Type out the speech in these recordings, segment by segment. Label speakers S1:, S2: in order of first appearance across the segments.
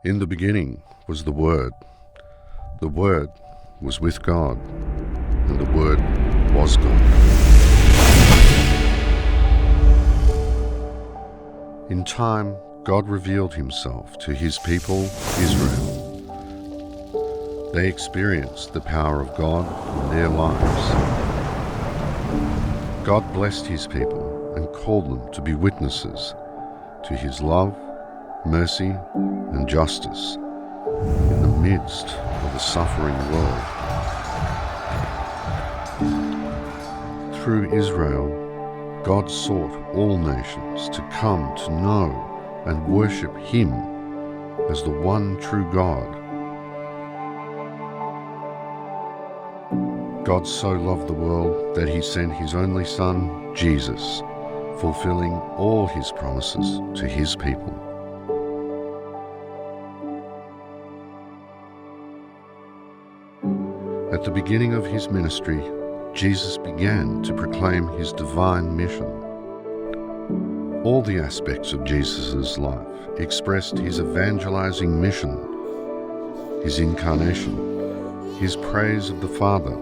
S1: In the beginning was the Word. The Word was with God, and the Word was God. In time, God revealed himself to his people, Israel. They experienced the power of God in their lives. God blessed his people and called them to be witnesses to his love, mercy, and justice in the midst of a suffering world. Through Israel, God sought all nations to come to know and worship him as the one true God. God so loved the world that he sent his only Son, Jesus, fulfilling all his promises to his people. At the beginning of his ministry, Jesus began to proclaim his divine mission. All the aspects of Jesus' life expressed his evangelizing mission: his incarnation, his praise of the Father,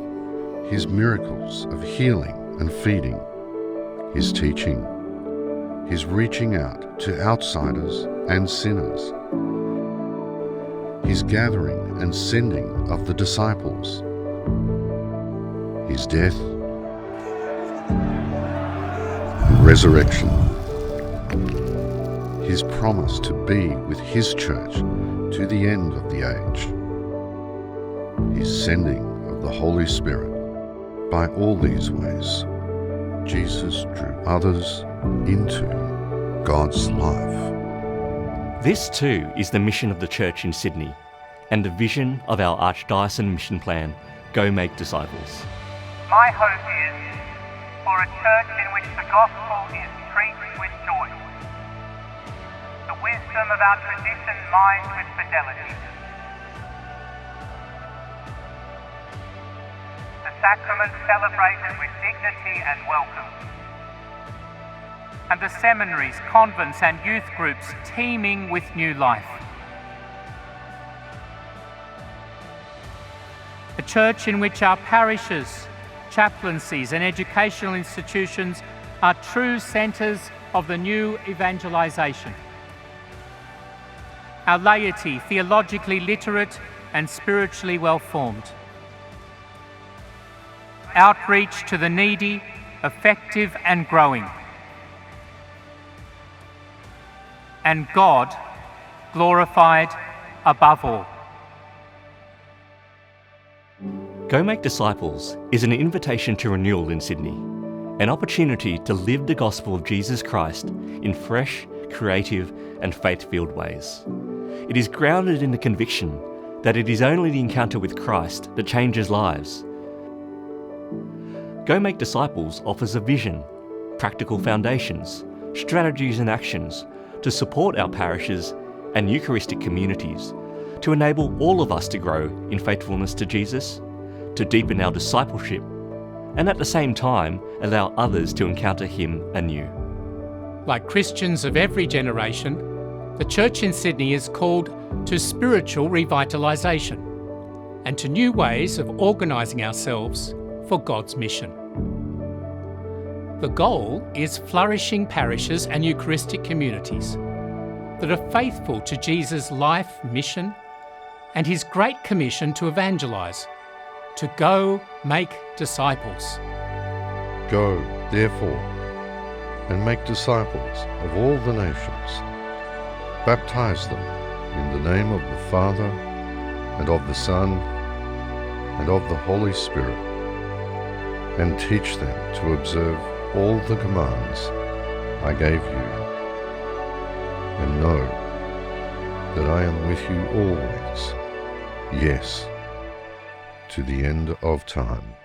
S1: his miracles of healing and feeding, his teaching, his reaching out to outsiders and sinners, his gathering and sending of the disciples, his death and resurrection, his promise to be with his church to the end of the age, his sending of the Holy Spirit. By all these ways, Jesus drew others into God's life.
S2: This too is the mission of the Church in Sydney and the vision of our Archdiocesan mission plan, Go Make Disciples.
S3: My hope is for a church in which the gospel is preached with joy, the wisdom of our tradition mined with fidelity, the sacraments celebrated with dignity and welcome, and the seminaries, convents and youth groups teeming with new life. A church in which our parishes, chaplaincies and educational institutions are true centres of the new evangelisation. Our laity theologically literate and spiritually well-formed. Outreach to the needy, effective and growing. And God glorified above all.
S2: Go Make Disciples is an invitation to renewal in Sydney, an opportunity to live the gospel of Jesus Christ in fresh, creative and faith-filled ways. It is grounded in the conviction that it is only the encounter with Christ that changes lives. Go Make Disciples offers a vision, practical foundations, strategies and actions to support our parishes and Eucharistic communities, to enable all of us to grow in faithfulness to Jesus, to deepen our discipleship, and at the same time allow others to encounter him anew.
S4: Like Christians of every generation, the Church in Sydney is called to spiritual revitalisation and to new ways of organising ourselves for God's mission. The goal is flourishing parishes and Eucharistic communities that are faithful to Jesus' life, mission, and his great commission to evangelise, to go make disciples.
S1: Go, therefore, and make disciples of all the nations. Baptize them in the name of the Father, and of the Son, and of the Holy Spirit, and teach them to observe all the commands I gave you. And know that I am with you always, yes, to the end of time.